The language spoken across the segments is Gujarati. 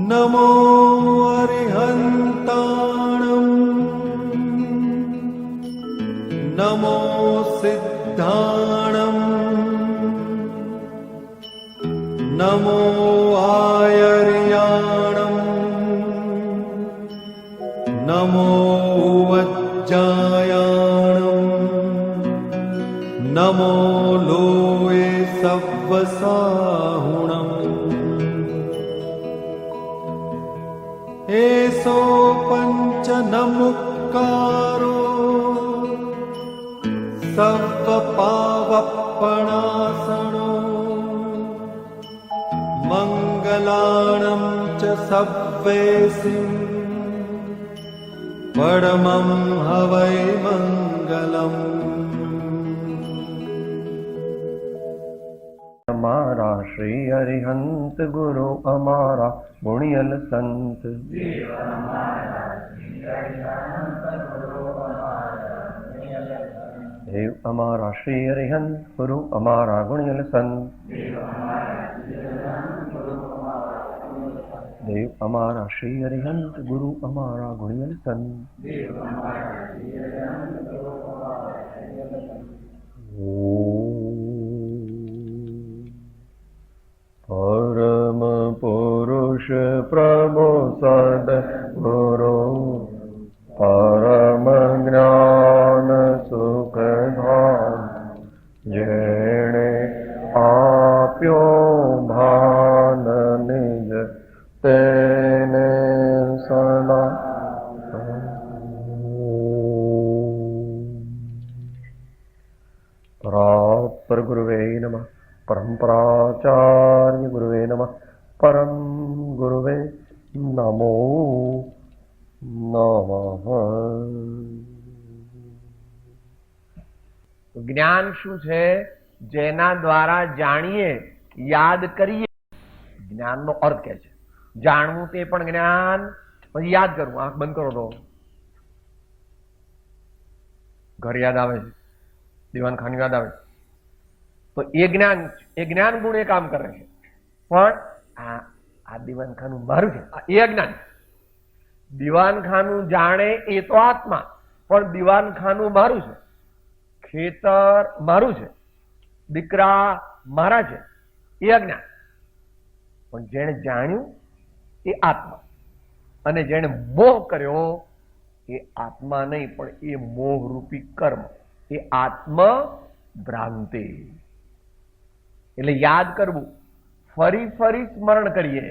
નમો અરિહંતાણં નમો સિદ્ધાણં નમો આયર્યાણં નમો વજ્જાયાણં નમો લોએ સવ્વસાહુણં એસો પંચ નમુક્કારો સર્વ પાવપણાસણો મંગલાણં ચ સવ્વેસિં પરમં હવૈ મંગલમ. અમારા શ્રી અરિહંત ગુરુ અમારા ગુણિયલ સંત, દેવ અમારા શ્રી અરિહંત ગુરુ અમારા ગુણિયલ સંત, દેવ અમારા શ્રી અરિહંત ગુરુ અમારા ગુણિયલ સંત. પરમ પુરુષ પ્રભુ સદગુરુ પરમ જ્ઞાન સુખ ધામ, જેણે આપ્યો ભાન નિજ તેને સદા પરાત્પર ગુરુવે નમઃ. પરંપરાચાર્ય ગુરુવે નમઃ. પરમ ગુરુવે નમો નમઃ. જ્ઞાન શું છે? જેના દ્વારા જાણીએ, યાદ કરીએ. જ્ઞાનનો અર્થ કે છે જાણવું, તે પણ જ્ઞાન. પછી યાદ કરવું. આંખ બંધ કરો તો ઘર યાદ આવે છે, દીવાનખાનું યાદ આવે છે, તો એ જ્ઞાન ગુણ એ કામ કરે છે. પણ આ દીવાનખાનું મારું છે, એ અજ્ઞાન. દીવાનખાનું જાણે એ તો આત્મા, પણ દીવાનખાનું મારું છે, ખેતર મારું છે, દીકરા મારા છે, એ અજ્ઞાન. પણ જેણે જાણ્યું એ આત્મા, અને જેણે મોહ કર્યો એ આત્મા નહીં, પણ એ મોહ રૂપી કર્મ, એ આત્મ ભ્રાંતિ. એટલે યાદ કરવું, ફરી ફરી સ્મરણ કરીએ.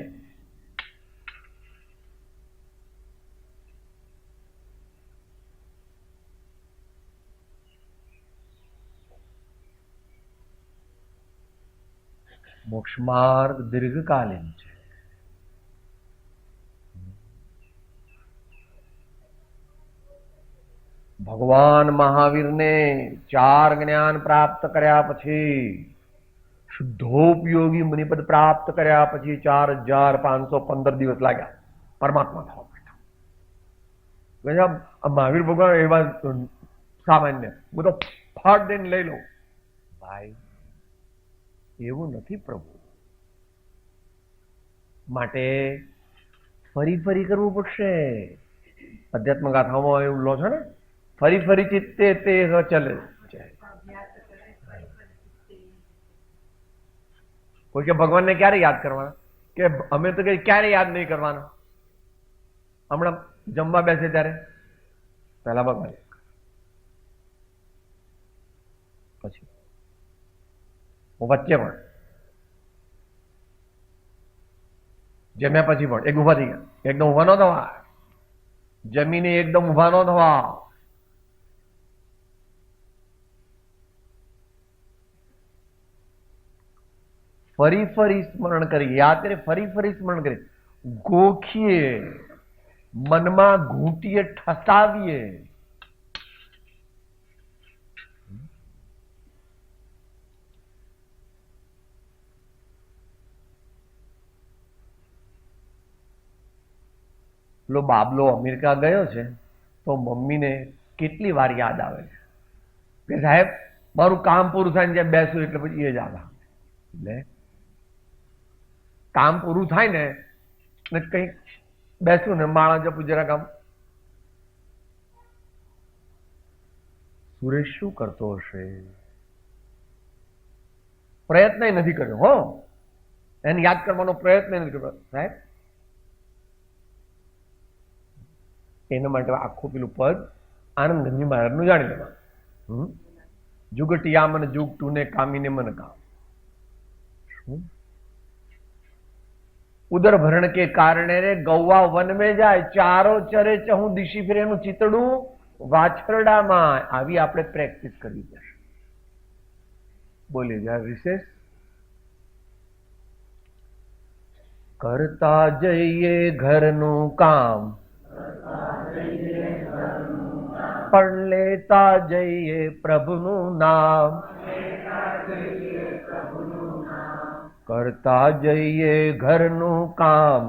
મોક્ષ માર્ગ દીર્ઘકાલીન છે. ભગવાન મહાવીરને 4 જ્ઞાન પ્રાપ્ત કર્યા પછી, શુદ્ધોપયોગી મુનિપદ પ્રાપ્ત કર્યા પછી 4515 દિવસ લાગ્યા પરમાત્મા થવા માટે. મહાવીર ભગવાન એવા સામાન્ય બધો ફાટ દઈને લઈ લો. ભાઈ એવું નથી પ્રભુ. માટે ફરી ફરી કરવું પડશે. અધ્યાત્મ ગાથામાં એવું લો છો ને, ફરી ફરી ચિત્તે તે ચલે. કોઈ કે ભગવાનને ક્યારે યાદ કરવાના? કે અમે તો કઈ ક્યારે યાદ નહીં કરવાના. હમણાં જમવા બેસે ત્યારે પહેલા ભગવાન, પછી વચ્ચે પણ જમ્યા પછી પણ એક ઉભા થઈ ગયા. એકદમ ઉભા ન થવા, જમીને એકદમ ઉભા ન થવા. ફરી ફરી સ્મરણ કરીએ, યાદ કરીએ, ફરી ફરી સ્મરણ કરીએ, ગોખીએ, મનમાં ઘૂંટીએ, ઠસાવીએ. પેલો બાબલો અમેરિકા ગયો છે તો મમ્મીને કેટલી વાર યાદ આવે છે કે સાહેબ મારું કામ પૂરું થાય ને જેમ બેસું એટલે પછી એ જ આવે. એટલે કામ પૂરું થાય ને ને કંઈક બેસું ને માળા જપું જરાક આમ, સુરેશ શું કરતો હશે? પ્રયત્ન નથી કર્યો હો, એને યાદ કરવાનો પ્રયત્ન નથી કર્યો સાહેબ. એના માટે આખું પેલું પદ આનંદગંજી મહારાજનું જાણી લેવાનું. જુગટિયા મને જુગ તુને કામીને મન કામ. ઉદર ભરણ કે કારણે રે ગૌવા વન में જાય, ચારો ચરે ચહું દિશી ફિરે, એનું ચિતડું વાછરડામાં. આવી આપણે પ્રેક્ટિસ કરવી પડશે. બોલીએ જરા વિશેષ. કરતા જઈએ ઘરનું કામ, પણ લેતા જઈએ પ્રભુનું નામ. કરતા જઈએ ઘરનું કામ,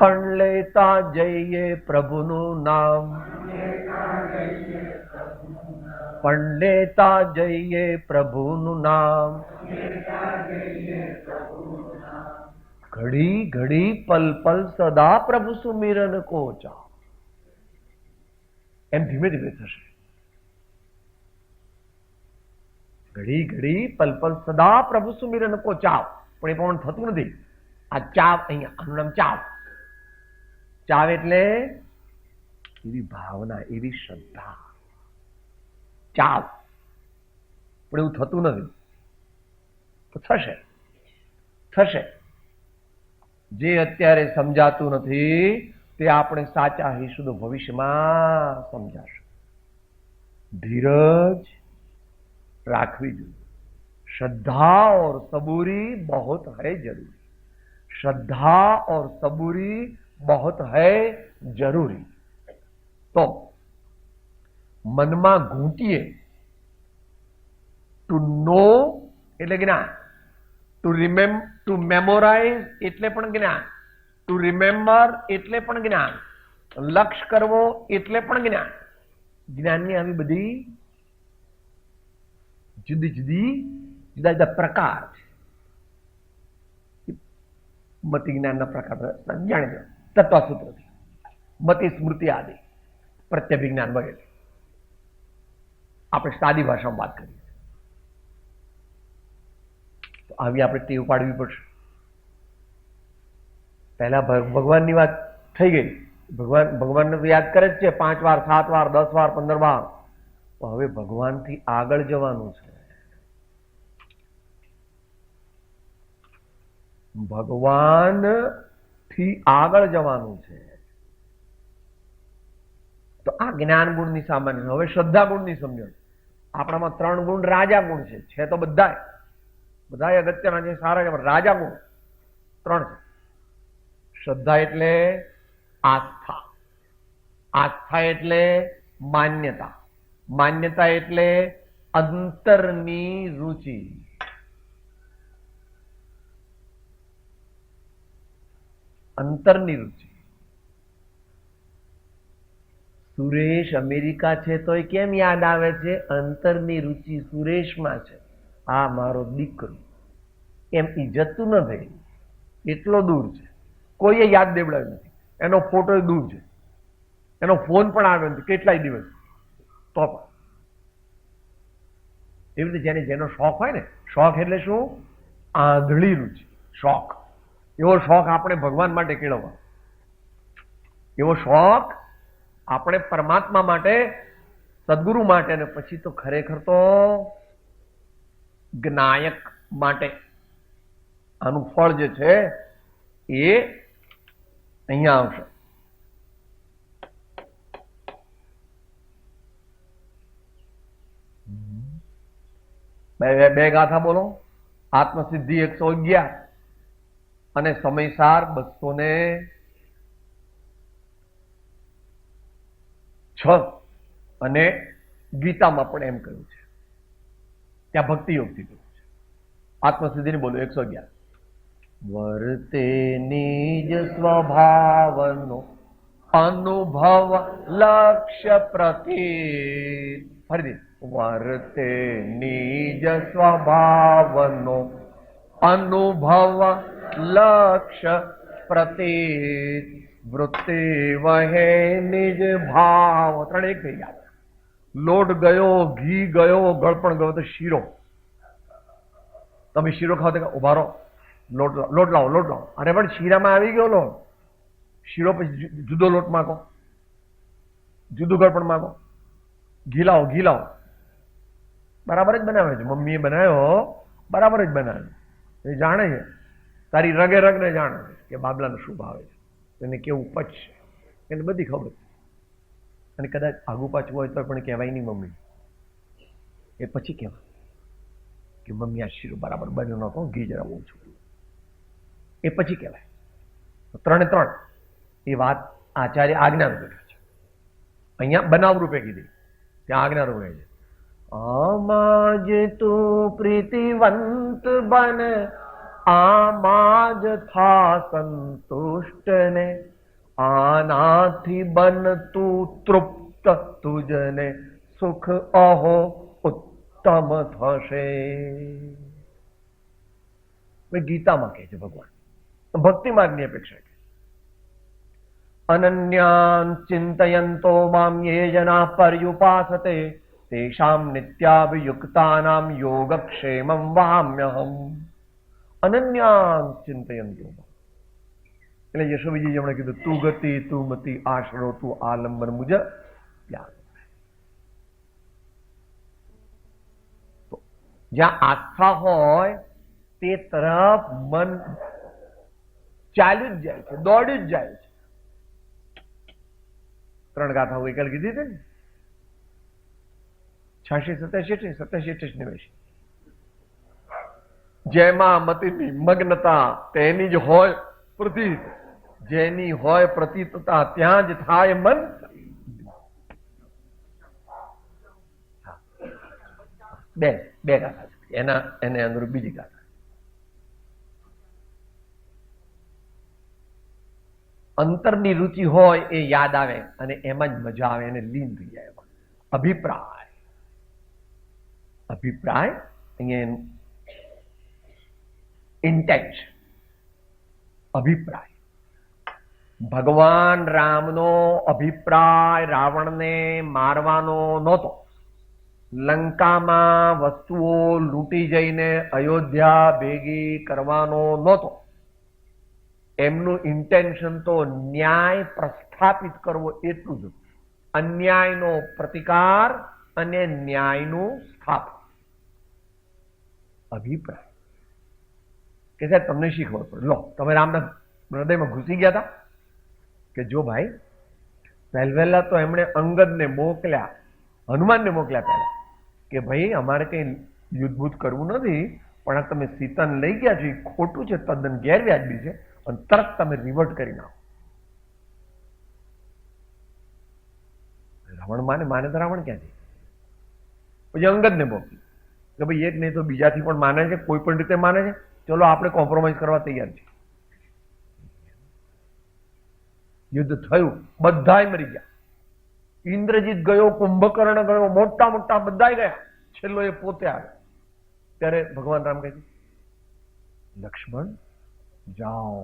પણ લેતા જઈએ પ્રભુનું નામ. પણ લેતા જઈએ પ્રભુનું નામ. ઘડી ઘડી પલ પલ સદા પ્રભુ સુમિરન કો ચાવ. એમ ધીમે ધીમે થશે. ઘડી ઘડી પલ પલ સદા પ્રભુ સુમિરન કો ચાવ. પણ એ પ્રમાણે થતું નથી. આ ચાવ અહીંયા, આનું નામ ચાવ. ચાવ એટલે એવી ભાવના, એવી શ્રદ્ધા. ચાવ. પણ એવું થતું નથી. તો થશે, થશે. જે અત્યારે સમજાતું નથી તે આપણે સાચા હિસુદ ભવિષ્યમાં સમજાશે. ધીરજ રાખવી જોઈએ. श्रद्धा और सबूरी बहुत है जरूरी. श्रद्धा और सबूरी बहुत है જરૂરી. તો મનમાં ઘૂંટીએ. ટુ નો એટલે જ્ઞાન, ટુ મેમોરાઇઝ એટલે પણ જ્ઞાન, ટુ રિમેમ્બર એટલે પણ જ્ઞાન, લક્ષ્ય કરવો એટલે પણ જ્ઞાન. જ્ઞાનની આવી બધી જુદી જુદા પ્રકાર છે. મતિ જ્ઞાનના પ્રકાર જાણી લો. તત્વસૂત્રથી મતિ, સ્મૃતિ આદિ, પ્રત્યભિજ્ઞાન વગેરે. આપણે સાદી ભાષામાં વાત કરીએ તો આવી આપણે ટેવ પાડવી પડશે. પહેલા ભગવાનની વાત થઈ ગઈ. ભગવાનને યાદ કરે જ છે 5 વાર, 7 વાર, 10 વાર, 15 વાર. હવે ભગવાનથી આગળ જવાનું છે. ભગવાનથી આગળ જવાનું છે. તો આ જ્ઞાન ગુણની સામાન્ય. હવે શ્રદ્ધા ગુણની સમજણ. આપણામાં 3 ગુણ રાજા ગુણ છે તો બધા અગત્યના છે, સારા છે, રાજા ગુણ 3 છે. શ્રદ્ધા એટલે આસ્થા, આસ્થા એટલે માન્યતા, માન્યતા એટલે અંતરની રુચિ. અંતરની રુચિ. સુરેશ અમેરિકા છે તો એ કેમ યાદ આવે છે? અંતરની રુચિ સુરેશમાં છે. આ મારો દીકરો. એમ ઈ જતું નથી, એટલો દૂર છે. કોઈએ યાદ દેવડાવ્યું નથી. એનો ફોટો દૂર છે, એનો ફોન પણ આવ્યો નથી કેટલાય દિવસ. તો પણ એવી રીતે જેને જેનો શોખ હોય ને, શોખ એટલે શું? આંધળી રુચિ, શોખ. એવો શોખ આપણે ભગવાન માટે કેળવવા, એવો શોખ આપણે પરમાત્મા માટે, સદગુરુ માટે, અને પછી તો ખરેખર તો જ્ઞાયક માટે. આનું ફળ જે છે એ અહીંયા આવશે. બે ગાથા બોલો. આત્મસિદ્ધિ 111 અને સમયસાર 206. અને ગીતામાં પણ એમ કહ્યું છે, ત્યાં ભક્તિ યોગથી કહ્યું છે. આત્મસિદ્ધિને બોલો 111. વર્તે નિજ સ્વભાવનો અનુભવ લક્ષ્ય પ્રતિ. ફરીથી. વર્તે નિજ સ્વભાવનો અનુભવ લક્ષ્ય પ્રતિ વૃત્તિ વહે નિજ ભાવ. ત્રણ એક થઈ ગયા. લોટ ગયો, ઘી ગયો, ગળપણ ગયો તો શીરો. તમે શીરો ખાવ તો ઉભા રહો, લોટ લાવો, લોટ લાવો. અરે પણ શીરામાં આવી ગયો લોટ. શીરો પછી જુદો લોટ માગો, જુદું ગળપણ માગો. ઘી લાવો, ઘી લાવો. બરાબર જ બનાવે છે. મમ્મીએ બનાવ્યો બરાબર જ બનાવ્યો. એ જાણે છે, તારી રગે રગને જાણે છે કે બાબલાને શું ભાવે છે, એને કેવું પચશે, એને બધી ખબર છે. અને કદાચ આગુ પાછું હોય તો પણ કહેવાય નહીં મમ્મી. એ પછી કહેવાય કે મમ્મી આ શીરો બરાબર બન્યો નહોતો, ઘી જરા ઓછું. એ પછી કહેવાય. ત્રણે ત્રણ એ વાત આચાર્ય આજ્ઞા રૂપે છે. અહીંયા બનાવ રૂપે કીધી, ત્યાં આજ્ઞા રૂપે છે. આમાં જ તું પ્રીતિવંત બન, આમાં જ થા સંતુષ્ટ ને, આનાથી બન તું તૃપ્ત, તુજને સુખ અહો ઉત્તમ થશે. ગીતામાં કહે છે ભગવાન, ભક્તિ માર્ગની અપેક્ષા કે અનન્યાન ચિંતયંતો મામ યે જના પર્યુપાસતે તેષામ નિત્યાભિયુક્તાનામ યોગક્ષેમં વહામ્યહમ. અનન્યાન ચિંતયંતો. એટલે યશોવીજી જેમણે કીધું તું ગતિ તું મતિ આશરો તું આલંબન મુજ પ્યાર. જ્યાં આસ્થા હોય તે તરફ મન ચાલ્યું જ જાય છે, દોડ્યું જ જાય છે. ત્રણ ગાથાઓ એકલ કીધી હતી ને, 86, 87, 87, 90. જેમાં મતિની મગ્નતા તેની જ હોય પ્રતીત, જેની હોય પ્રતીતતા ત્યાં જ થાય મન. બે ગાથા છે એને અનુરૂપ બીજી ગાથા. અંતરની રુચિ હોય એ યાદ આવે અને એમાં જ મજા આવે, એને લીન થઈ જાય. અભિપ્રાય અહીંયા ઇન્ટેન્ટ. અભિપ્રાય ભગવાન રામનો અભિપ્રાય રાવણને મારવાનો નહોતો. લંકામાં વસ્તુઓ લૂંટી જઈને અયોધ્યા ભેગી કરવાનો નહોતો. એમનું ઇન્ટેન્શન તો ન્યાય પ્રસ્થાપિત કરવો એટલું જ. અન્યાયનો પ્રતિકાર અને ન્યાયનું સ્થાપન. અભિપ્રાય કે સાહેબ તમને શી ખબર પડે? લો તમે રામના હૃદયમાં ઘૂસી ગયા હતા કે જો ભાઈ પહેલા તો એમણે અંગદને મોકલ્યા, હનુમાનને મોકલ્યા પહેલા કે ભાઈ અમારે કઈ યુદ્ધ કરવું નથી, પણ આ તમે સીતાને લઈ ગયા છો એ ખોટું છે, તદ્દન ગેરવ્યાજબી છે, અને તરત તમે રિવર્ટ કરી નાખો. રાવણ માને તો રાવણ ક્યાંથી? પછી અંગદને મોકલી કે ભાઈ એક નહીં તો બીજાથી પણ માને છે, કોઈ પણ રીતે માને છે, ચલો આપણે કોમ્પ્રોમાઇઝ કરવા તૈયાર છીએ. યુદ્ધ થયું, બધાય મરી ગયા. ઇન્દ્રજીત ગયો, કુંભકર્ણ ગયો, મોટા મોટા બધાય ગયા, છેલ્લો એ પોતે આવ્યો. ત્યારે ભગવાન રામ કહે છે લક્ષ્મણ જાઓ,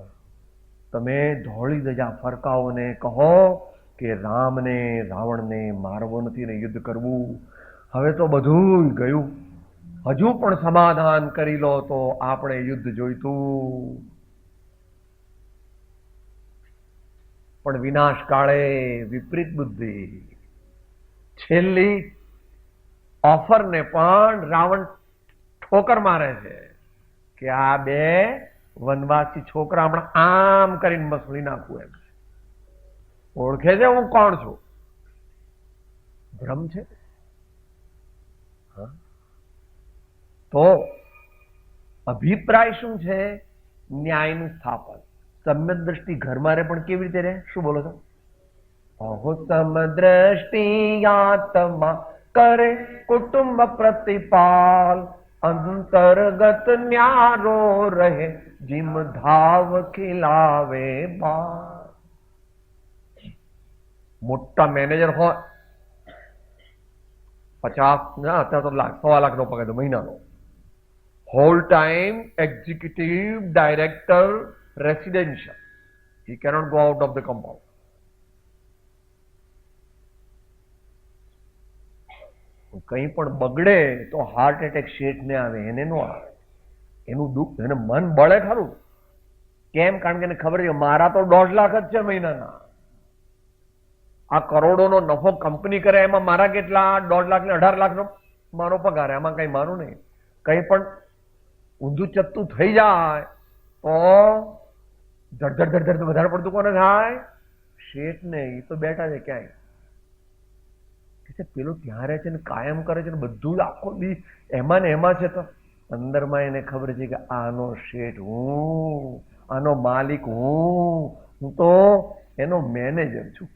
તમે ધોળી ધજા ફરકાઓને કહો કે રામને રાવણને મારવો નથી ને યુદ્ધ કરવું. હવે તો બધું ગયું, હજુ પણ સમાધાન કરી લો તો આપણે યુદ્ધ જોઈતું. પણ વિનાશ કાળે વિપરીત બુદ્ધિ. છેલ્લી ઓફરને પણ રાવણ ઠોકર મારે છે કે આ બે વનવાસી છોકરા હમણાં આમ કરીને મસળી નાખવું. એમ ઓળખે છે હું કોણ છું? ભ્રમ છે. તો અભિપ્રાય શું છે? ન્યાયનું સ્થાપન. સમ્યક દ્રષ્ટિ ઘરમાં રહે પણ કેવી રીતે રહે? શું બોલો છો? અહો સમ દ્રષ્ટિ આત્મા કરે કુટુંબ પ્રતિપાલ, અંતર્ગત ન્યારો રહે જીમ ધાવ ખિલાવે બાર. મોટા મેનેજર હોય 50 ના અત્યારે તો લાખ 1.25 લાખનો પગાર મહિનાનો, whole time executive director residential. He cannot go out of the compound. કંઈ પણ બગડે તો હાર્ટ એટેક શેઠને આવે, એને નો આવે. એનું દુઃખ, એને મન બળે ખરું. કેમ? કારણ કે એને ખબર છે મારા તો 1.5 લાખ જ છે મહિનાના. આ કરોડોનો નફો કંપની કરે એમાં મારા કેટલા? 1.5 લાખ ને 18 લાખનો મારો પગાર. આમાં કઈ મારું નહીં. કંઈ પણ ઊંધું ચત્તું થઈ જાય તો ધડ ધડ ધડ ધડ વધારે પડતું કોને થાય? શેઠ ને. એ તો બેઠા છે ક્યાંય, પેલો ત્યાં રહે છે ને કાયમ કરે છે ને બધું આખો દી એમાં ને એમાં છે. તો અંદરમાં એને ખબર છે કે આનો શેઠ હું, આનો માલિક હું તો એનો મેનેજર છું.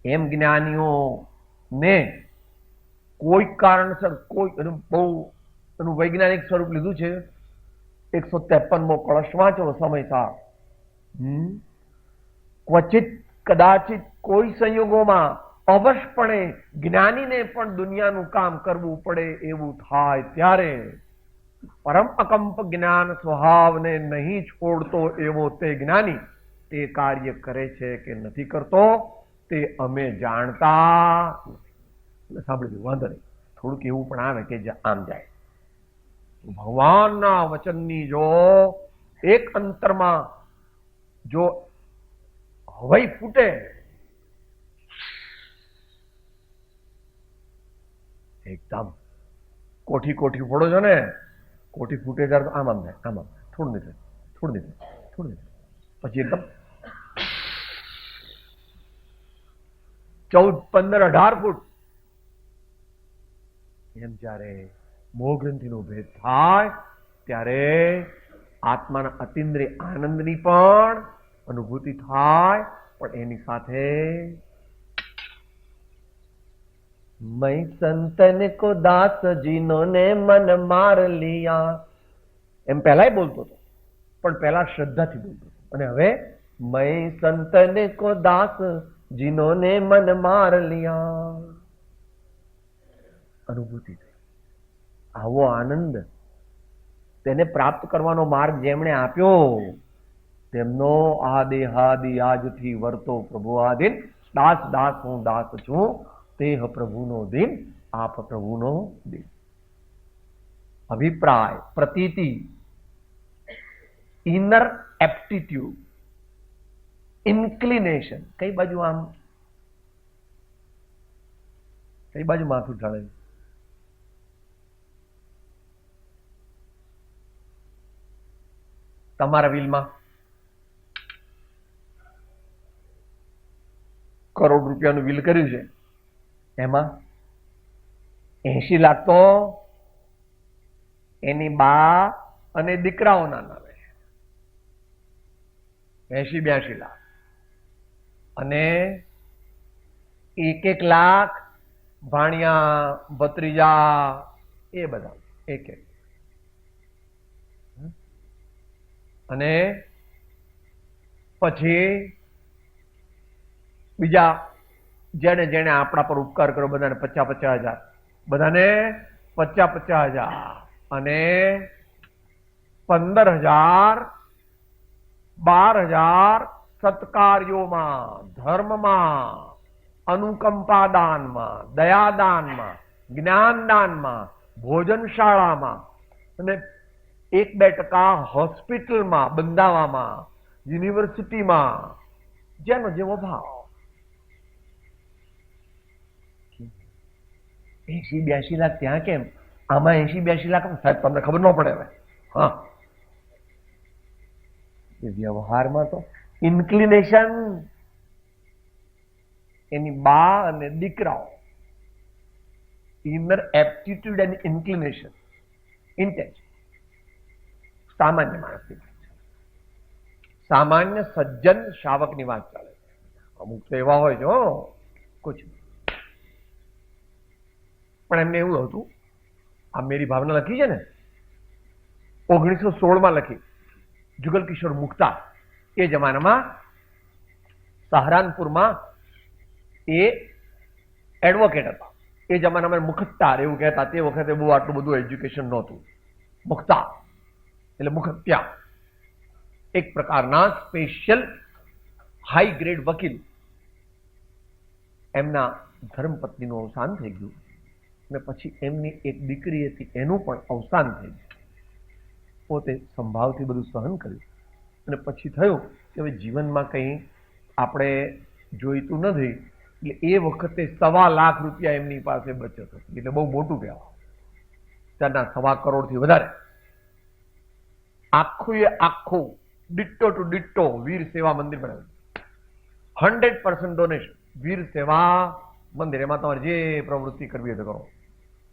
એમ જ્ઞાનીઓ ને કોઈ કારણસર કોઈ બહુ એનું વૈજ્ઞાનિક સ્વરૂપ લીધું છે. 153મો કળશ વાંચો સમયસાર. ક્વચિત કદાચિત કોઈ સંયોગોમાં અવશ્યપણે જ્ઞાનીને પણ દુનિયાનું કામ કરવું પડે એવું થાય ત્યારે પરમ અકંપ જ્ઞાન સ્વભાવને નહીં છોડતો એવો તે જ્ઞાની તે કાર્ય કરે છે કે નથી કરતો તે અમે જાણતા નથી. સાંભળી, વાંધો નહીં, થોડુંક એવું પણ આવે કે આમ જાય. ભગવાનના વચનની જો એક અંતરમાં જો હવાઈ ફૂટે, એકદમ કોઠી કોઠી ફોડો છો ને, કોઠી ફૂટે ત્યારે તો આમ આમ થાય, આમ આમ થોડું નીચે, થોડું નીચે, થોડું નીચે, પછી એકદમ 14, 15, 18 ફૂટ. એમ જ્યારે મોહગ્રંથિનો ભેદ થાય ત્યારે આત્માના અતિન્દ્રિય આનંદની પણ અનુભૂતિ થાય, પણ એની સાથે मैं संतन को दास जिन्होंने मन मार लिया એમ પહેલાય બોલતો હતો, પણ પહેલા શ્રદ્ધાથી બોલતો હતો. અને હવે मैं संतन को दास जिन्होंने मन मार लिया, અનુભૂતિ થઈ. આવો આનંદ તેને પ્રાપ્ત કરવાનો માર્ગ જેમણે આપ્યો તેમનો આ દેહાદિ આજથી વર્તો પ્રભુ આધીન, દાસ દાસ હું દાસ છું, તેહ પ્રભુનો દિન, આપ પ્રભુનો દિન. અભિપ્રાય, પ્રતીતિ, ઇનર એપ્ટિટ્યુડ, ઇન્ક્લિનેશન. કઈ બાજુ આમ, કઈ બાજુ માથું ઢળે? તમારા વિલમાં કરોડ રૂપિયાનું વિલ કર્યું છે, એમાં 80 લાખ તો એની બા અને દીકરાઓના નામે, 80-82 લાખ, અને 1-1 લાખ ભાણિયા ભત્રીજા એ બધા એક. અને પછી બીજા જેને જેને આપણા પર ઉપકાર કર્યો બધાને 50-50 હજાર, બધાને 50-50 હજાર, અને 15,000 12,000 સત્કાર્યોમાં, ધર્મમાં, અનુકંપા દાનમાં, દયાદાનમાં, જ્ઞાનદાનમાં, ભોજનશાળામાં, અને 1-2% હોસ્પિટલમાં બંધાવામાં, યુનિવર્સિટીમાં, જેનો જેવો ભાવ. 80-82 લાખ ત્યાં કેમ? આમાં 80-82 લાખ સાહેબ તમને ખબર ન પડે હવે. હા, વ્યવહારમાં તો ઇન્ક્લિનેશન, એની બા અને દીકરાઓ, inner aptitude and inclination, intention. સામાન્ય માણસની વાત છે, સામાન્ય સજ્જન શાવકની વાત ચાલે છે. અમુક તો એવા હોય છે કુછ, પણ એમને એવું હતું, આ મેરી ભાવના લખી છે ને 1916માં લખી, જુગલ કિશોર મુક્તા. એ જમાનામાં સહારનપુરમાં એ એડવોકેટ હતા, એ જમાનામાં મુખત્તાર એવું કહેતા. તે વખતે બહુ આટલું બધું એજ્યુકેશન નહોતું. મુખતાર એટલે મુખત્યા, એક પ્રકારના સ્પેશિયલ હાઈ ગ્રેડ વકીલ. એમના ધર્મપત્નીનું અવસાન થઈ ગયું અને પછી એમની એક દીકરી હતી, એનું પણ અવસાન થઈ ગયું. પોતે સંભાવથી બધું સહન કર્યું અને પછી થયું કે હવે જીવનમાં કંઈ આપણે જોઈતું નથી. એટલે એ વખતે ₹1.25 એમની પાસે બચત હતી. એટલે બહુ મોટું કહેવાય. ત્યારના ₹1.25 કરોડથી વધારે. આખું ડિટ્ટો ટુ ડિટ્ટો વીર સેવા મંદિર બનાવ્યું. 100% ડોનેશન. વીર સેવા મંદિર. એમાં તમારે જે પ્રવૃત્તિ કરવી હોય તો કરો.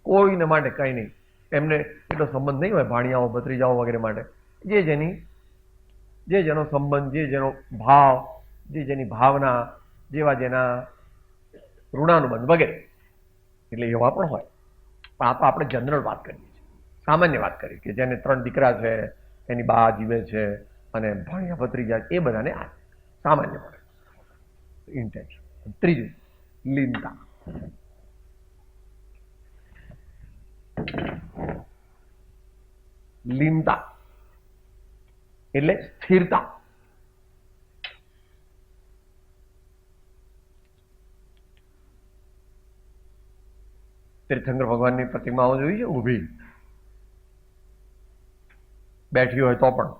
કોઈને માટે કઈ નહીં. એમને એટલો સંબંધ નહીં હોય ભાણિયાઓ ભત્રીજાઓ વગેરે માટે. જે જેનો સંબંધ, જે જેનો ભાવ, જે જેની ભાવના, જેવા જેના ઋણાનુબંધ વગેરે, એટલે એવા પણ હોય. પણ આ તો આપણે જનરલ વાત કરીએ છીએ, સામાન્ય વાત કરીએ કે જેને 3 દીકરા છે, એની બા જીવે છે અને ભાણિયા ભત્રીજા, એ બધાને આ સામાન્ય પડે ઇન્ટેન્શન. ત્રીજું લીનતા. લીનતા એટલે સ્થિરતા. તીર્થંકર ભગવાનની પ્રતિમાઓ જોઈ છે ઊભી, બેઠી હોય તો પણ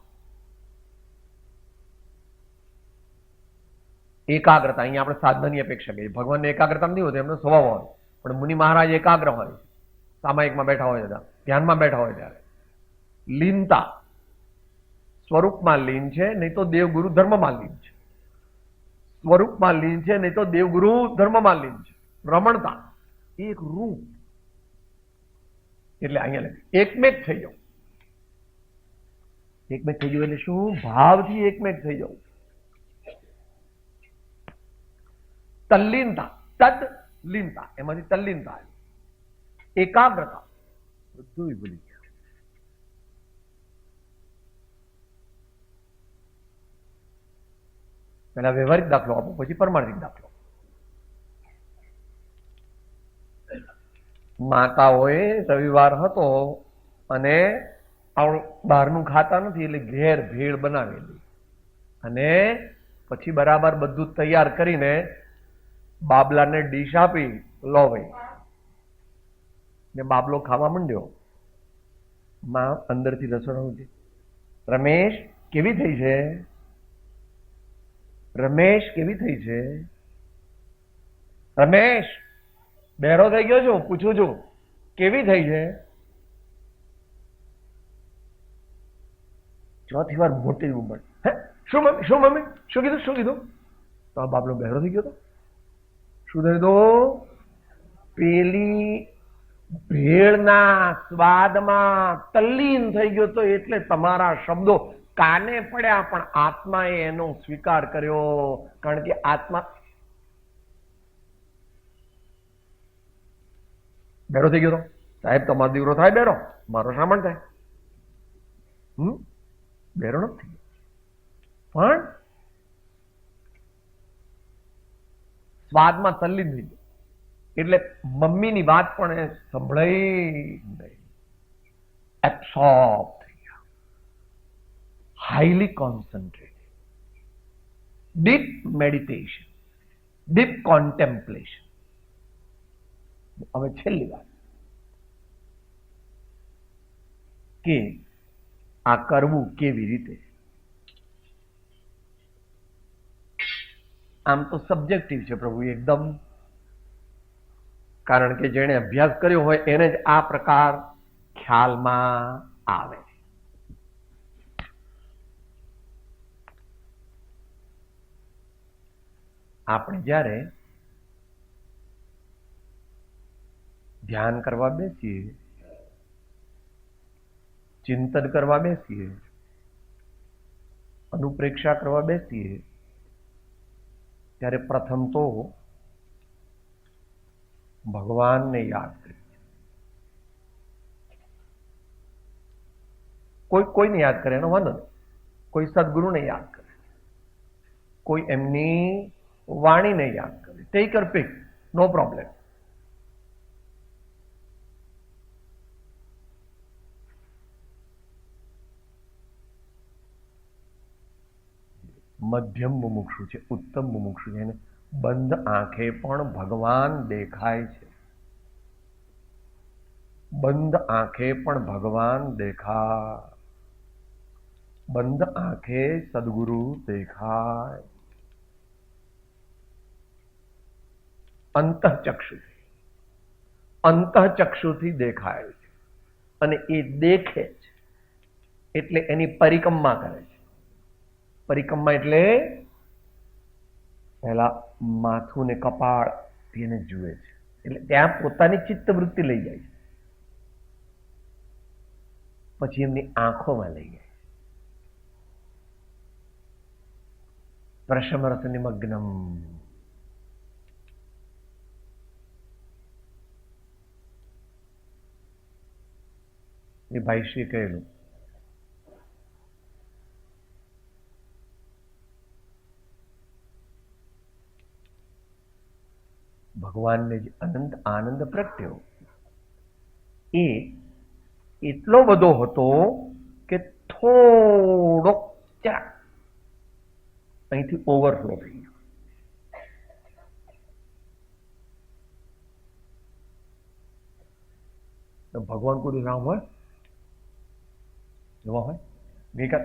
એકાગ્રતા. અહીંયા આપણે સાધનાની અપેક્ષા કરીએ. ભગવાનને એકાગ્રતા નહીં હોતી, એમનો સ્વભાવ હોય. પણ મુનિ મહારાજ એકાગ્ર હોય, સામાયિકમાં બેઠા હોય, ધ્યાનમાં બેઠા હોય ત્યારે. લીનતા. સ્વરૂપમાં લીન છે, નહીં તો દેવગુરુ ધર્મમાં લીન છે. સ્વરૂપમાં લીન છે, નહીં તો દેવગુરુ ધર્મમાં લીન છે. રમણતા. એક રૂપ એટલે અહીંયા લખે એકમેક થઈ જાવ. એકમેક થઈ જવું એટલે શું? ભાવથી એકમેક થઈ જવું. તલ્લીનતા. તદ લીનતા, એમાંથી તલ્લીનતા. એકાગ્રતા. બધું ભૂલી ગયા. પહેલા વ્યવહારિક દાખલો આપો, પછી પરમાર્થિક દાખલો. માતાઓએ રવિવાર હતો અને બહારનું ખાતા નથી એટલે ઘેર ભેળ બનાવેલી અને પછી બરાબર બધું તૈયાર કરીને બાબલાને ડીશ આપી, લો ભાઈ. ને બાબલો ખાવા માંડ્યો. માં અંદરથી રસોડા, રમેશ કેવી થઈ છે? રમેશ કેવી થઈ છે? રમેશ બહેરો થઈ ગયો છું, પૂછું છું કેવી થઈ છે? ચોથી વાર મોટી ઉંમર. શું મમ્મી, શું મમ્મી, શું કીધું, શું કીધું? તો આ બાબલો બહેરો થઈ ગયો તો શું થયું? તો પેલી ભેળના સ્વાદમાં તલ્લીન થઈ ગયો તો. એટલે તમારા શબ્દો કાને પડ્યા પણ આત્માએ એનો સ્વીકાર કર્યો. કારણ કે આત્મા બેરો થઈ ગયો તો. સાહેબ તમારો દીકરો થાય બેરો, મારો શ્રામણ થાય. બેરો નથી પણ સ્વાદમાં તલ્લીન થઈ ગયો. એટલે મમ્મીની વાત પણ એ સંભળાઈ નહીં. એબ્સોર્બ થઈ ગયા. Highly concentrated. Deep meditation, deep contemplation. હવે છેલ્લી વાત કે આ કરવું કેવી રીતે? આમ તો સબ્જેક્ટિવ છે પ્રભુ એકદમ. કારણ કે જેણે અભ્યાસ કર્યો હોય એને જ આ પ્રકાર ખ્યાલમાં આવે. આપણે જ્યારે ધ્યાન કરવા બેસીએ, ચિંતન કરવા બેસીએ, અનુપ્રેક્ષા કરવા બેસીએ, ત્યારે પ્રથમ તો ભગવાનને યાદ કરીએ. કોઈને યાદ કરે એનો વાંધો નહીં. કોઈ સદગુરુને યાદ કરે, કોઈ એમની વાણીને યાદ કરે. ટેક અર પિક, નો પ્રોબ્લેમ. મધ્યમ મુમુક્ષુ છે, ઉત્તમ મુમુક્ષુ છે. એને બંધ આંખે પણ ભગવાન દેખાય છે. બંધ આંખે પણ ભગવાન દેખાય, બંધ આંખે સદગુરુ દેખાય. અંતઃચક્ષુથી, અંતઃચક્ષુથી દેખાય છે. અને એ દેખે છે એટલે એની પરિક્રમા કરે છે. પરિક્રમા એટલે પહેલા માથું ને કપાળ એને જુએ છે, એટલે ત્યાં પોતાની ચિત્તવૃત્તિ લઈ જાય છે, પછી એમની આંખોમાં લઈ જાય. પ્રશમરસ નિમગ્નમ. એ ભાઈશ્રી કહેલું. ભગવાનને જે અનંત આનંદ પ્રગટ્યો એ એટલો બધો હતો કે થોડો જરાક અહીંથી ઓવરફ્લો થઈ ગયો. ભગવાન કોઈ રામ હોય એવા હોય? ગઈકાલ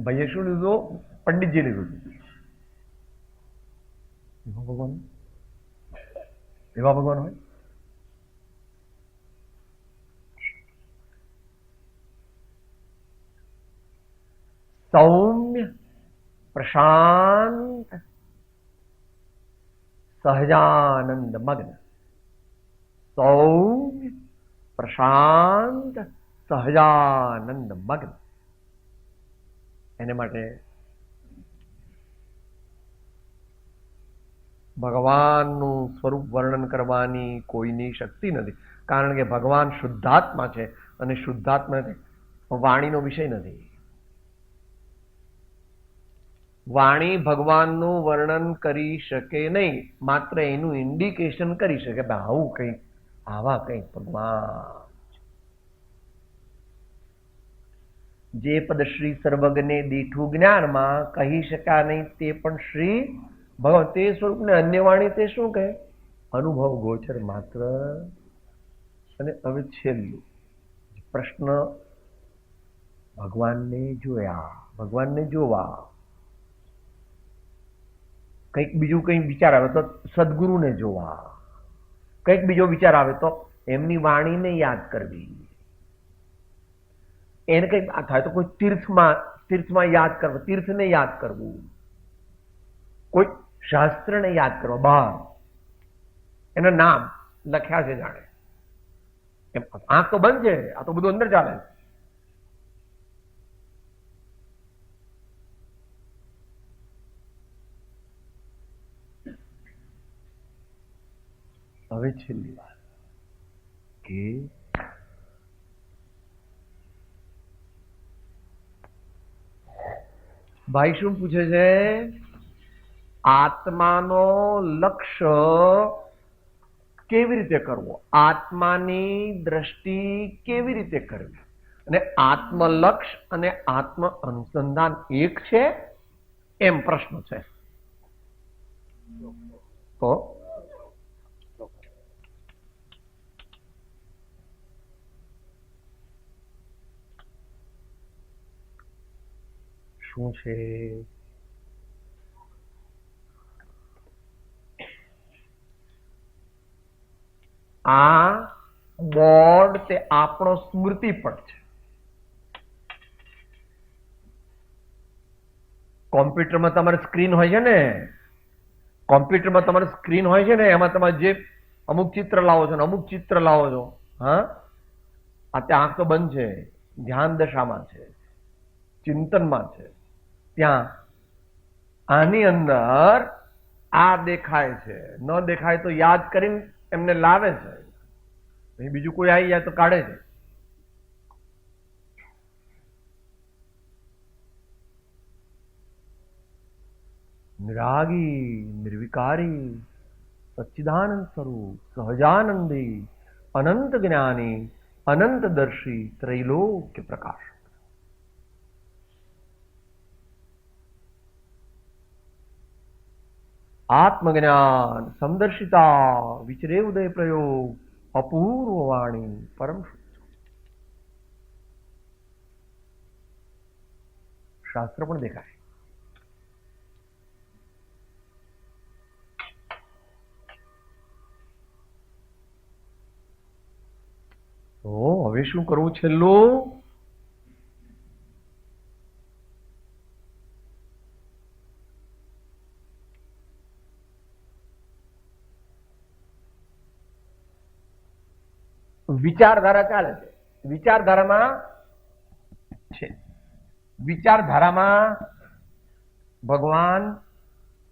ભાઈએ શું લીધું? પંડિતજી લીધું હતું. એવા ભગવાન, એવા ભગવાન હોય? સૌમ્ય પ્રશાંત સહજાનંદ મગ્ન. સૌમ્ય પ્રશાંત સહજાનંદ મગ્ન. એને માટે ભગવાનનું સ્વરૂપ વર્ણન કરવાની કોઈની શક્તિ નથી, કારણ કે ભગવાન શુદ્ધાત્મા છે અને શુદ્ધાત્મા વાણીનો વિષય નથી. વાણી ભગવાનનું વર્ણન કરી શકે નહીં, માત્ર એનું ઇન્ડિકેશન કરી શકે. આવું કંઈક, આવા કંઈક ભગવાન. જે પદ શ્રી સર્વજ્ઞે દીઠું જ્ઞાનમાં કહી શક્યા નહીં તે પણ શ્રી ભગવાન. તે સ્વરૂપને અન્ય વાણી તે શું કહે? અનુભવ ગોચર માત્ર. અને હવે છેલ્લું પ્રશ્ન, ભગવાનને જોયા, ભગવાનને જોવા. કંઈક બીજું કંઈક વિચાર આવે તો સદગુરુને જોવા, કંઈક બીજો વિચાર આવે તો એમની વાણીને યાદ કરવી. એને કંઈક થાય તો કોઈ તીર્થમાં યાદ કરવું, તીર્થને યાદ કરવું, કોઈ શાસ્ત્રને યાદ કરવા, બહાર એના નામ લખ્યા છે જાણે એમ. આંખ તો બંધ છે, આ તો બધું અંદર ચાલે છે. હવે છેલ્લી વાત કે ભાઈ શું પૂછે છે? આત્માનો લક્ષ્ય કેવી રીતે કરવો, આત્માની દ્રષ્ટિ કેવી રીતે કરવી, અને આત્મલક્ષ અને આત્મ અનુસંધાન એક છે એમ પ્રશ્ન છે. તો શું છે? આ બોર્ડ તે આપણો સ્મૃતિ પટ છે. કોમ્પ્યુટરમાં તમારે સ્ક્રીન હોય છે ને, કોમ્પ્યુટરમાં તમારે સ્ક્રીન હોય છે ને, એમાં તમારે જે અમુક ચિત્ર લાવો છો ને અમુક ચિત્ર લાવો છો. હા, આ ત્યાં આંખ તો બંધ છે, ધ્યાન દશામાં છે, ચિંતનમાં છે. ત્યાં આની અંદર આ દેખાય છે, ન દેખાય તો યાદ કરીને એમને લાવે છે. બીજું કોઈ આવી જાય તો કાઢે છે. નિરાગી નિર્વિકારી સચ્ચિદાનંદ સ્વરૂપ સહજાનંદી અનંત જ્ઞાની અનંત દર્શી ત્રૈલોક્ય પ્રકાશ. આત્મજ્ઞાન સમદર્શિતા વિચરે ઉદય પ્રયોગ અપૂર્વ વાણી પરમ શાસ્ત્ર પણ દેખાય. તો હવે શું કરવું છેલ્લું? વિચારધારા ચાલે છે. વિચારધારામાં ભગવાન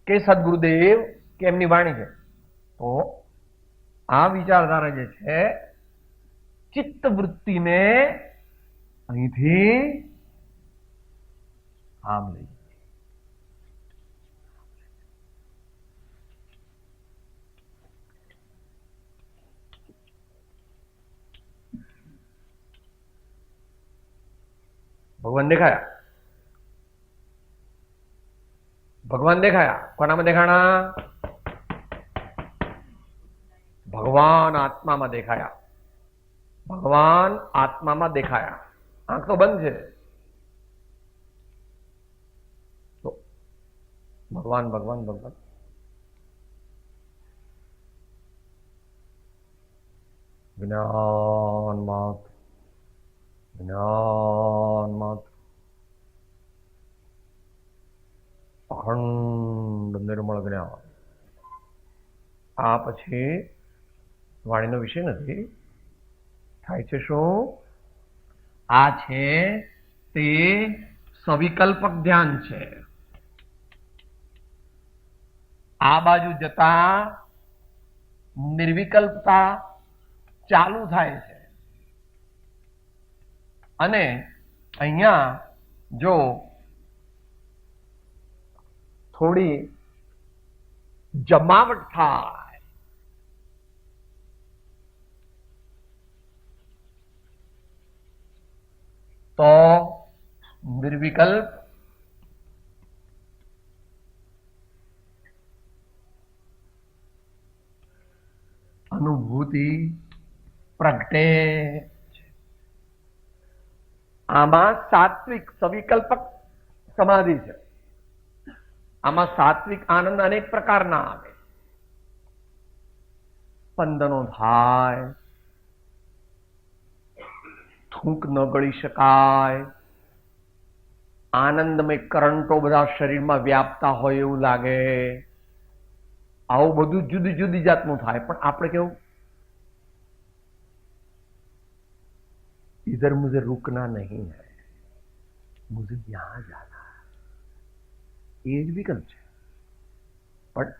કે સદગુરુદેવ કે એમની વાણી છે. તો આ વિચારધારા જે છે ચિત્ત વૃત્તિને અહીંથી આમ લઈ ભગવાન દેખાયા. કોનામાં દેખાણા? ભગવાન આત્મામાં દેખાયા. આંખ તો બંધ છે. તો ભગવાન જ્ઞાન માત્ર અખંડ નિર્મળ જ્ઞાન. આ પછી વાણીનો વિષય નથી. થાય છે શું? આ છે તે સવિકલ્પક ધ્યાન છે. આ બાજુ જતા નિર્વિકલ્પતા ચાલુ થાય છે. અને અહીંયા જો થોડી જમાવટ થાય તો નિર્વિકલ્પ અનુભૂતિ પ્રગટે. આમાં સાત્વિક સવિકલ્પક સમાધિ છે. આમાં સાત્વિક આનંદ અનેક પ્રકારના આવે. સ્પંદનો થાય, થૂંક ન ગળી શકાય, આનંદમય કરંટો બધા શરીરમાં વ્યાપતા હોય એવું લાગે. આવું બધું જુદી જુદી જાતનું થાય. પણ આપણે કેવું, इधर मुझे रुकना नहीं है, मुझे यहां जाना है. એ જ વિકલ્પ છે. પણ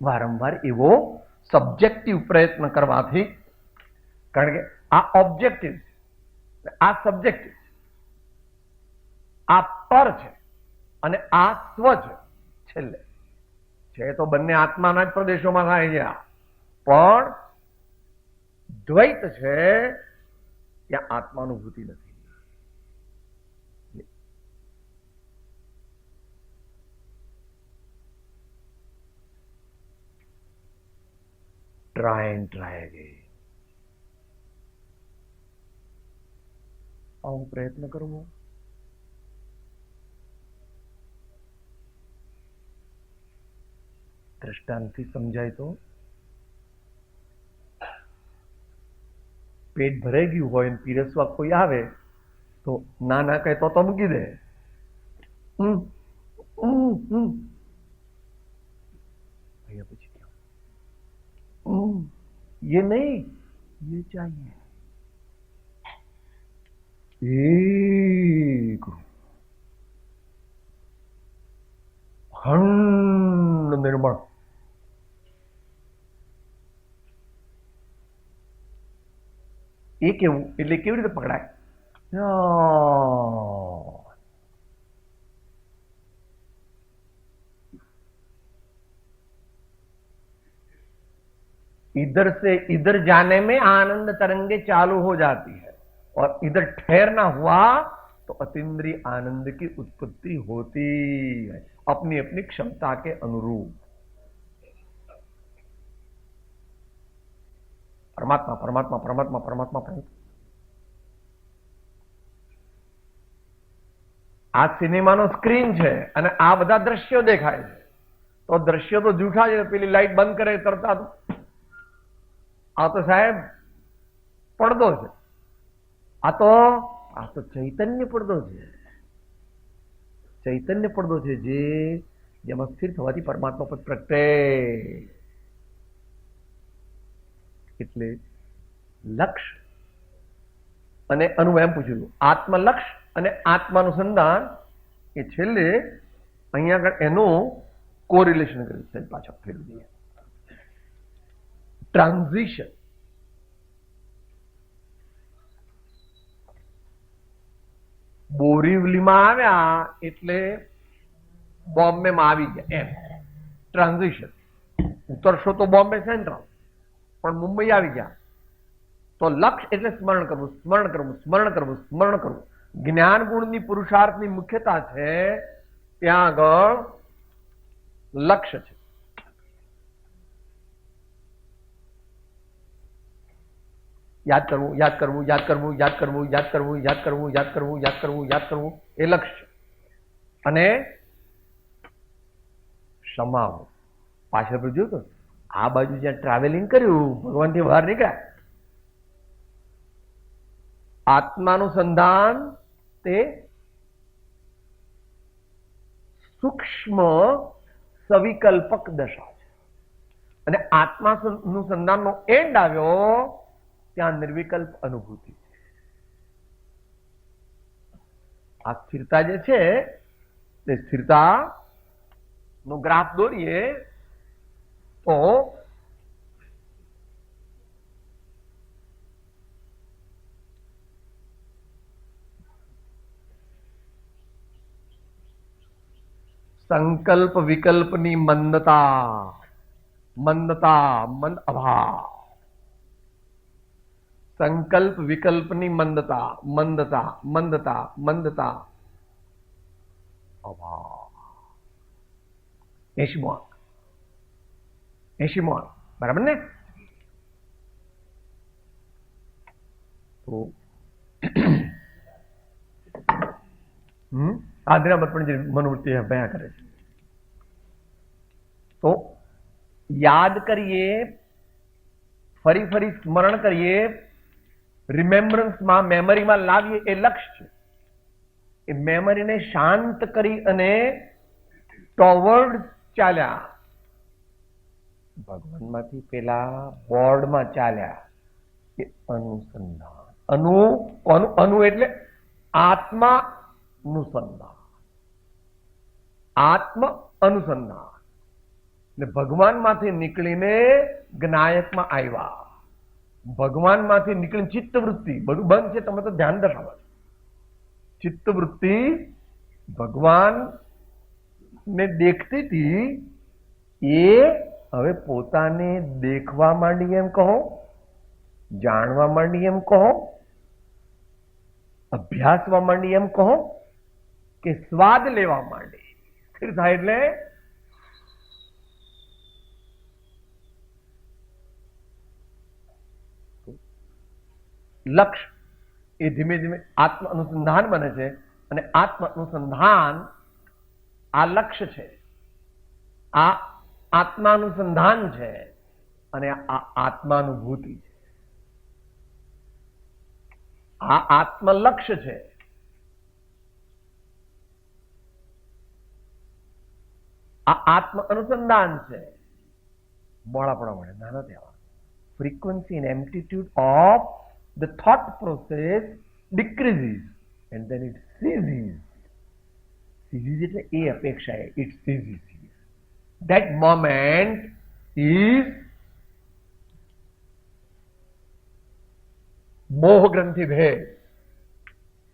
વારંવાર એવો સબ્જેક્ટિવ પ્રયત્ન કરવાથી, કારણ કે આ ઓબ્જેક્ટિવ છે, આ સબ્જેક્ટિવ છે, આ પર છે અને આ સ્વ છે. છેલ્લે છે તો બંને આત્માના જ પ્રદેશોમાં થાય છે. પણ દ્વૈત છે ત્યાં આત્માનુભૂતિ નથી. Try and try again. આવો પ્રયત્ન કરવો. દ્રષ્ટાંતથી સમજાય તો, પેટ ભરાઈ ગયું હોય અને પીરસવા કોઈ આવે તો ના ના કહે તો મૂકી દે. અહીંયા પછી ये नहीं, ये चाहिए. एक खंड निर्मळ. એ કેવું એટલે કેવી રીતે પકડાય? इधर से इधर जाने में आनंद तरंगे चालू हो जाती है और इधर ठहरना हुआ तो अतीन्द्रिय आनंद की उत्पत्ति होती है अपनी अपनी क्षमता के अनुरूप. પરમાત્મા પરમાત્મા પરમાત્મા પરમાત્મા પરમાત્મા. આ સિનેમાનો સ્ક્રીન છે અને આ બધા દ્રશ્યો દેખાય છે, તો દ્રશ્યો તો જૂઠા છે. પેલી લાઈટ બંધ કરે તરત આ તો સાહેબ પડદો છે, આ તો ચૈતન્ય પડદો છે. ચૈતન્ય પડદો છે જેમાં સ્થિર થવાથી પરમાત્મા પર પ્રગટે. એટલે લક્ષ અને અનુ એમ પૂછ્યું, આત્મલક્ષ અને આત્માનુસંધાન એ છેલ્લે અહીંયા આગળ એનું કોરિલેશન કર્યું છે. પાછળ ફેરવી દઈએ. ટ્રાન્ઝિશન. બોરીવલીમાં આવ્યા એટલે બોમ્બેમાં આવી ગયા એમ. ટ્રાન્ઝિશન. ઉતરશો તો બોમ્બે સેન્ટ્રલ, પણ મુંબઈ આવી ગયા. તો લક્ષ એટલે સ્મરણ કરવું, સ્મરણ કરવું, સ્મરણ કરવું, સ્મરણ કરવું. જ્ઞાન ગુણની પુરુષાર્થની મુખ્યતા છે ત્યાં આગળ લક્ષ્ય છે. યાદ કરવું, યાદ કરવું, યાદ કરવું, યાદ કરવું, યાદ કરવું, યાદ કરવું, યાદ કરવું, યાદ કરવું, યાદ કરવું એ લક્ષ્ય. અને સમાવો. પાછળ પર જોયું તો આ બાજુ જ્યાં ટ્રાવેલિંગ કર્યું, ભગવાનથી બહાર નીકળ્યા. આત્માનુસંધાન તે સૂક્ષ્મ સવિકલ્પક દશા છે, અને આત્માનુસંધાનનો એન્ડ આવ્યો ત્યાં નિર્વિકલ્પ અનુભૂતિ છે. આ સ્થિરતા જે છે તે સ્થિરતા નો ગ્રાફ દોરીએ તો સંકલ્પ વિકલ્પની મંદતા, મંદતા, મંદ અભાવ. સંકલ્પ વિકલ્પની મંદતા, મંદતા, મંદતા, મંદતા, અભાવ. 80મો અંક. 80મો અંક. બરાબર ને? તો આદિના પણ જે મનોવૃત્તિ અભ્યાસ કરે છે, તો યાદ કરીએ, ફરી ફરી સ્મરણ કરીએ, રિમેમ્બરન્સમાં, મેમરીમાં લાવીએ એ લક્ષ્ય છે. એ મેમરીને શાંત કરી અને ટોવર્ડ ચાલ્યા, ભગવાનમાંથી પેલા બોર્ડમાં ચાલ્યા. એ અનુસંધાન. અનુ એટલે આત્મા અનુસંધાન. આત્મ અનુસંધાન. એટલે ભગવાનમાંથી નીકળીને જ્ઞાયકમાં આવ્યા. ભગવાનમાંથી નીકળીને ચિત્તવૃત્તિ, બધું બંધ છે, તમે તો ધ્યાન દર્શાવો. ચિત્તવૃત્તિ ભગવાન ને દેખતી હતી, એ હવે પોતાને દેખવા માંડી એમ કહો, જાણવા માંડી એમ કહો, અભ્યાસવા માંડી એમ કહો, કે સ્વાદ લેવા માંડી. સ્થિર થાય એટલે લક્ષ્ય એ ધીમે ધીમે આત્મ અનુસંધાન બને છે, અને આત્મ અનુસંધાન આ લક્ષ્ય છે, આ આત્માનુસંધાન છે, અને આ આત્માનુભૂતિ છે. આ આત્મલક્ષ્ય છે. આ આત્મ અનુસંધાન છે. મોડાપણા મળે નાના તેવા. Frequency and amplitude of the thought process decreases and then it ceases. Ceases એટલે એ અપેક્ષા, it ceases. That moment is મોહ ગ્રંથિ ભેદ.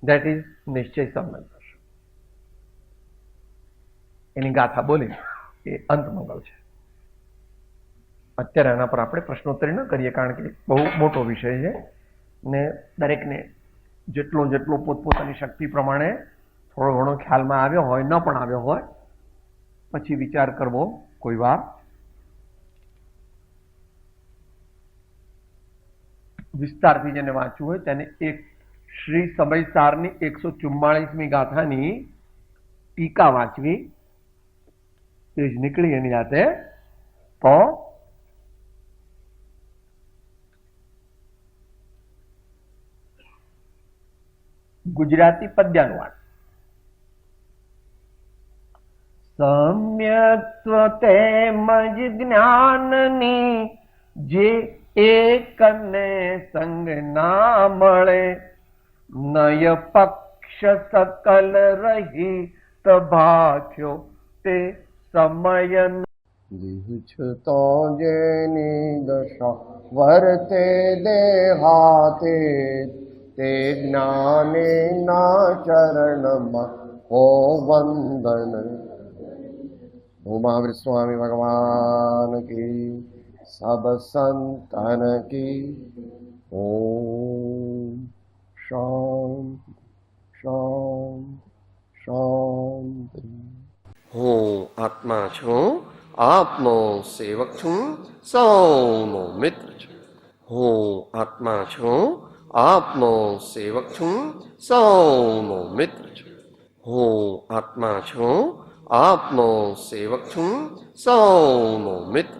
That is નિશ્ચય સંબંધ. એની ગાથા બોલી એ અંત મંગળ છે. અત્યારે આના પર આપણે પ્રશ્નોત્તરી ન કરીએ, કારણ કે બહુ મોટો વિષય છે ને દરેકને જેટલો પોતપોતાની શક્તિ પ્રમાણે થોડો ઘણો ખ્યાલમાં આવ્યો હોય, ન પણ આવ્યો હોય, પછી વિચાર કરવો કોઈ વાર. વિસ્તારથી જેને વાંચવું હોય તેને એક શ્રી સમયસારની 144મી ગાથાની ટીકા વાંચવી, પેજ નીકળી એની જાતે તો ગુજરાતી પદ્યાનુવાદ. સમ્યક્ત્વ તેમજ જ્ઞાનની જે એકને સંગ ના મળે, નય પક્ષ સકલ રહિત ભાખ્યો તે સમય. દીછતો જેની દશા વર્તે દેહાતે, તે જ્ઞાને ના ચરણમાં હો વંદન. ઉમાવીર સ્વામી ભગવાન કી, સબ સંતન કી. ઓમ શાંતિ શાંતિ શાંતિ. હું આત્મા છું, આપનો સેવક છું, સૌનો મિત્ર છું. હું આત્મા છું, આપનો સેવક છું, સૌનો મિત્ર છું. હું આત્મા છું, આપનો સેવક છું, સૌનો મિત્ર